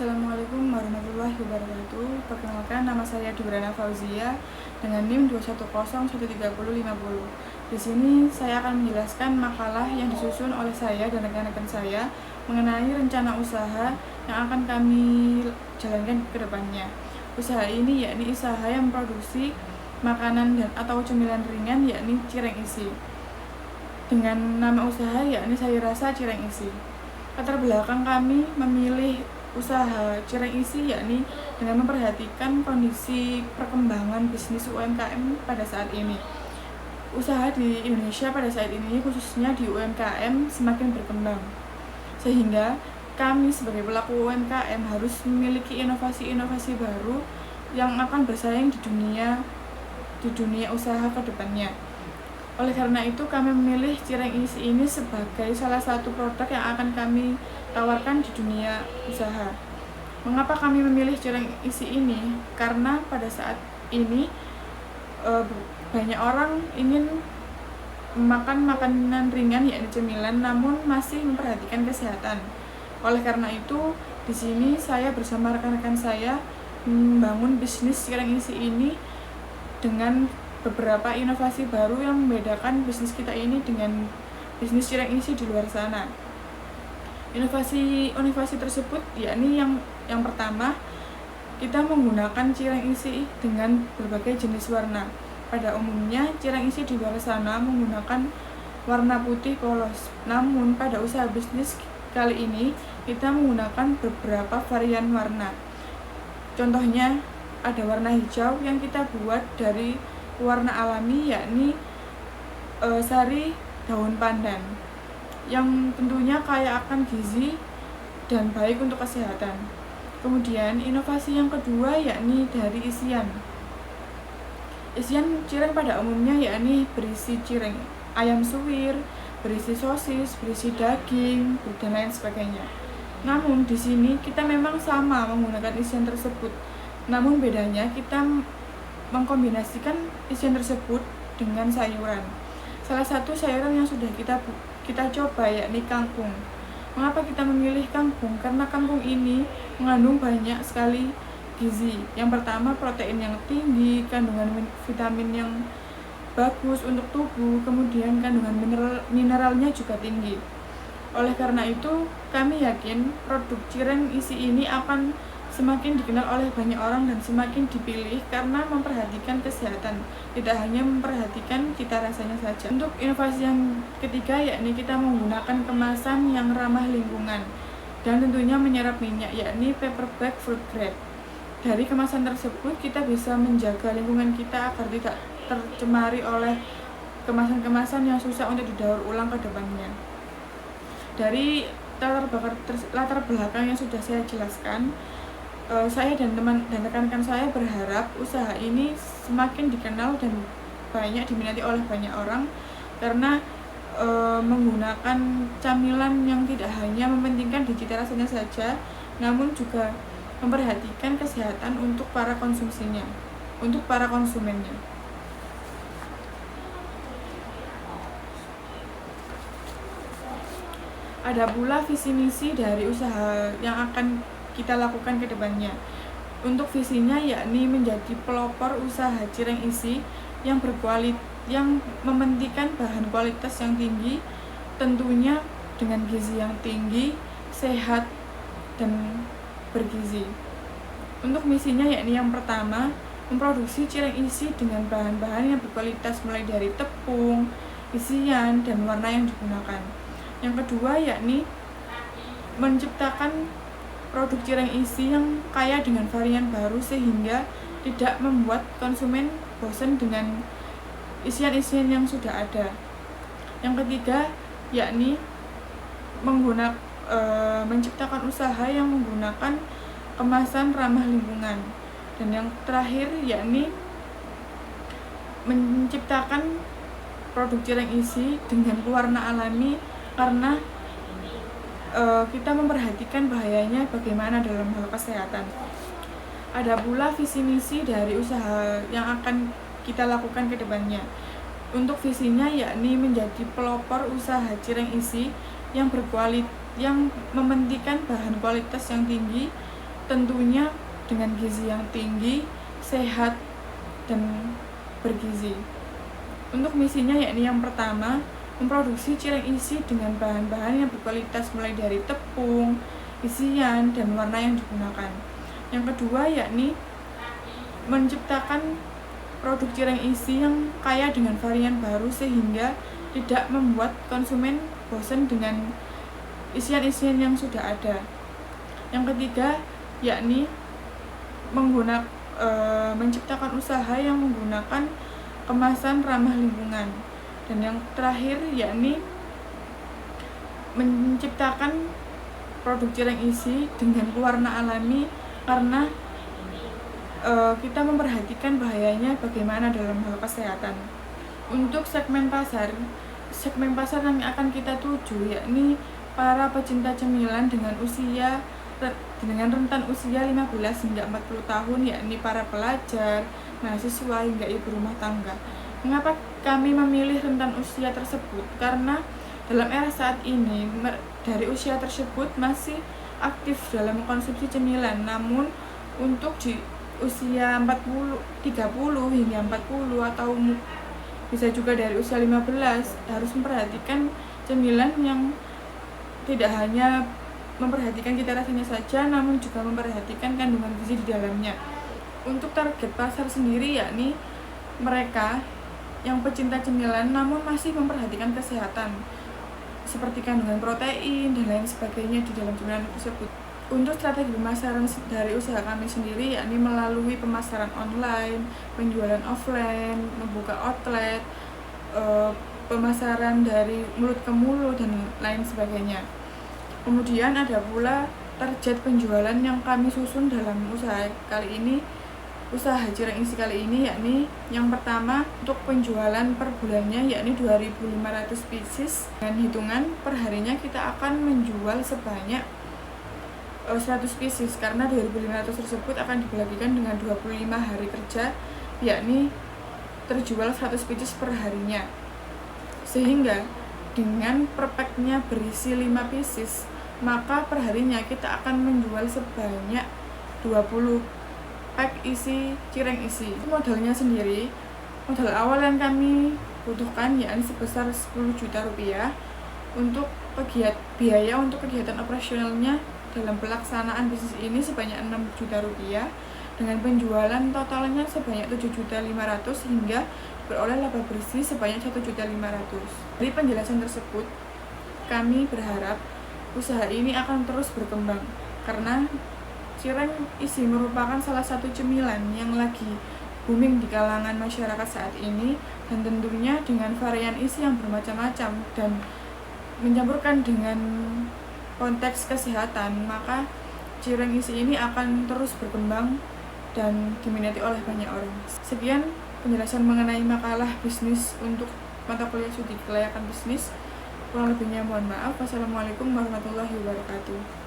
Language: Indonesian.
Assalamualaikum warahmatullahi wabarakatuh. Perkenalkan, nama saya Dubrana Fauzia dengan NIM 2101350. Di sini saya akan menjelaskan makalah yang disusun oleh saya dan rekan-rekan saya mengenai rencana usaha yang akan kami jalankan ke depannya. Usaha ini yakni usaha yang memproduksi makanan dan atau cemilan ringan yakni cireng isi. Dengan nama usaha yakni Sayur Rasa Cireng Isi. Latar belakang kami memilih usaha cireng isi yakni dengan memperhatikan kondisi perkembangan bisnis UMKM pada saat ini. Usaha di Indonesia pada saat ini, khususnya di UMKM, semakin berkembang, sehingga kami sebagai pelaku UMKM harus memiliki inovasi-inovasi baru yang akan bersaing di dunia usaha ke depannya. Oleh karena itu, kami memilih cireng isi ini sebagai salah satu produk yang akan kami tawarkan di dunia usaha. Mengapa kami memilih cireng isi ini? Karena pada saat ini banyak orang ingin makan makanan ringan yakni cemilan, namun masih memperhatikan kesehatan. Oleh karena itu, di sini saya bersama rekan-rekan saya membangun bisnis cireng isi ini dengan beberapa inovasi baru yang membedakan bisnis kita ini dengan bisnis cireng isi di luar sana. Inovasi tersebut yakni yang pertama, kita menggunakan cireng isi dengan berbagai jenis warna. Pada umumnya cireng isi di luar sana menggunakan warna putih polos. Namun pada usaha bisnis kali ini kita menggunakan beberapa varian warna. Contohnya ada warna hijau yang kita buat dari warna alami yakni sari daun pandan, yang tentunya kaya akan gizi dan baik untuk kesehatan. Kemudian inovasi yang kedua yakni dari isian. Isian cireng pada umumnya yakni berisi cireng ayam suwir, berisi sosis, berisi daging, dan lain sebagainya. Namun di sini kita memang sama menggunakan isian tersebut. Namun bedanya kita mengkombinasikan isian tersebut dengan sayuran. Salah satu sayuran yang sudah kita coba yakni kangkung. Mengapa kita memilih kangkung? Karena kangkung ini mengandung banyak sekali gizi. Yang pertama, protein yang tinggi, kandungan vitamin yang bagus untuk tubuh, kemudian kandungan mineralnya juga tinggi. Oleh karena itu, kami yakin produk cireng isi ini akan semakin dikenal oleh banyak orang dan semakin dipilih karena memperhatikan kesehatan, tidak hanya memperhatikan cita rasanya saja. Untuk inovasi yang ketiga yakni kita menggunakan kemasan yang ramah lingkungan dan tentunya menyerap minyak yakni paper bag food grade. Dari kemasan tersebut kita bisa menjaga lingkungan kita agar tidak tercemari oleh kemasan-kemasan yang susah untuk didaur ulang ke depannya. Dari latar belakang yang sudah saya jelaskan, saya dan rekan-rekan saya berharap usaha ini semakin dikenal dan banyak diminati oleh banyak orang karena menggunakan camilan yang tidak hanya mementingkan cita rasanya saja, namun juga memperhatikan kesehatan untuk para konsumennya. Ada pula visi misi dari usaha yang akan kita lakukan ke depannya. Untuk visinya yakni menjadi pelopor usaha cireng isi yang mementingkan bahan kualitas yang tinggi, tentunya dengan gizi yang tinggi, sehat dan bergizi. Untuk misinya yakni yang pertama, memproduksi cireng isi dengan bahan-bahan yang berkualitas mulai dari tepung, isian, dan warna yang digunakan. Yang kedua yakni menciptakan produk cireng isi yang kaya dengan varian baru sehingga tidak membuat konsumen bosan dengan isian-isian yang sudah ada. Yang ketiga yakni menciptakan usaha yang menggunakan kemasan ramah lingkungan. Dan yang terakhir yakni menciptakan produk cireng isi dengan pewarna alami karena kita memperhatikan bahayanya bagaimana dalam hal kesehatan. Ada pula visi misi dari usaha yang akan kita lakukan ke depannya. Untuk visinya yakni menjadi pelopor usaha cireng isi yang mementingkan bahan kualitas yang tinggi, tentunya dengan gizi yang tinggi, sehat, dan bergizi. Untuk misinya yakni yang pertama, memproduksi cireng isi dengan bahan-bahan yang berkualitas mulai dari tepung, isian, dan warna yang digunakan. Yang kedua yakni menciptakan produk cireng isi yang kaya dengan varian baru sehingga tidak membuat konsumen bosan dengan isian-isian yang sudah ada. Yang ketiga yakni menciptakan usaha yang menggunakan kemasan ramah lingkungan. Dan yang terakhir yakni menciptakan produk cireng isi dengan pewarna alami karena kita memperhatikan bahayanya bagaimana dalam hal kesehatan. Untuk segmen pasar yang akan kita tuju yakni para pecinta cemilan dengan rentan usia 15 hingga 40 tahun, yakni para pelajar, mahasiswa, hingga ibu rumah tangga. Mengapa kami memilih rentan usia tersebut? Karena dalam era saat ini, dari usia tersebut masih aktif dalam mengkonsumsi cemilan. Namun untuk di usia 30 hingga 40 atau bisa juga dari usia 15 harus memperhatikan cemilan yang tidak hanya memperhatikan cita rasanya saja, namun juga memperhatikan kandungan gizi di dalamnya. Untuk target pasar sendiri yakni mereka yang pecinta cemilan namun masih memperhatikan kesehatan seperti kandungan protein dan lain sebagainya di dalam cemilan tersebut. Untuk strategi pemasaran dari usaha kami sendiri yakni melalui pemasaran online, penjualan offline, membuka outlet, pemasaran dari mulut ke mulut dan lain sebagainya. Kemudian ada pula target penjualan yang kami susun dalam usaha cireng isi kali ini yakni yang pertama untuk penjualan per bulannya yakni 2.500 pieces. Dengan hitungan per harinya kita akan menjual sebanyak 100 pieces karena 2.500 tersebut akan dibagikan dengan 25 hari kerja yakni terjual 100 pieces per harinya. Sehingga dengan per packnya berisi 5 pieces, maka perharinya kita akan menjual sebanyak 20 pack isi cireng isi. Modalnya sendiri, modal awal yang kami butuhkan yakni sebesar 10 juta rupiah. Untuk biaya untuk kegiatan operasionalnya dalam pelaksanaan bisnis ini sebanyak 6 juta rupiah dengan penjualan totalnya sebanyak 7.500.000 hingga beroleh laba bersih sebanyak 1.500.000. Dari penjelasan tersebut, kami berharap usaha ini akan terus berkembang karena cireng isi merupakan salah satu cemilan yang lagi booming di kalangan masyarakat saat ini, dan tentunya dengan varian isi yang bermacam-macam dan mencampurkan dengan konteks kesehatan, maka cireng isi ini akan terus berkembang dan diminati oleh banyak orang. Sekian penjelasan mengenai makalah bisnis untuk mata kuliah studi kelayakan bisnis. Kurang lebihnya mohon maaf. Wassalamualaikum warahmatullahi wabarakatuh.